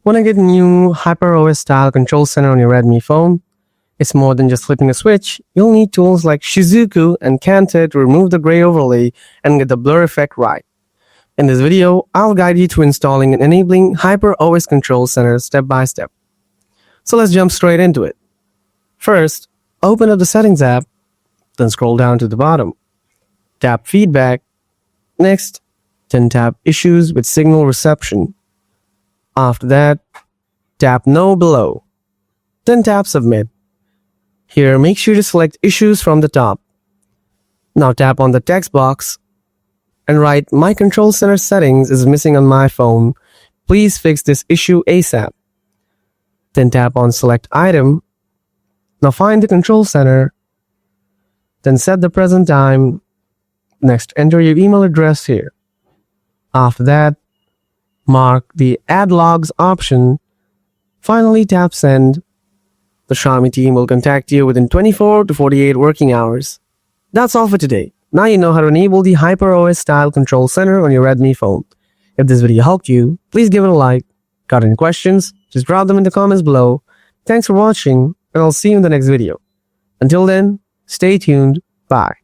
Want to get new HyperOS style control center on your Redmi phone? It's more than just flipping a switch. You'll need tools like Shizuku and Kante to remove the gray overlay and get the blur effect right. In this video, I'll guide you through installing and enabling HyperOS Control Center step by step. So let's jump straight into it. First, open up the Settings app, then scroll down to the bottom. Tap Feedback. Next, then tap Issues with Signal Reception. After that, tap No below. Then tap Submit. Here, make sure to select Issues from the top. Now tap on the text box and write, "My Control Center settings is missing on my phone. Please fix this issue ASAP." Then tap on Select Item. Now find the Control Center. Then set the present time. Next, enter your email address here. After that, mark the Add Logs option. Finally, tap Send. The Xiaomi team will contact you within 24 to 48 working hours. That's all for today. Now you know how to enable the HyperOS style control center on your Redmi phone. If this video helped you, please give it a like. Got any questions? Just drop them in the comments below. Thanks for watching, and I'll see you in the next video. Until then, stay tuned. Bye.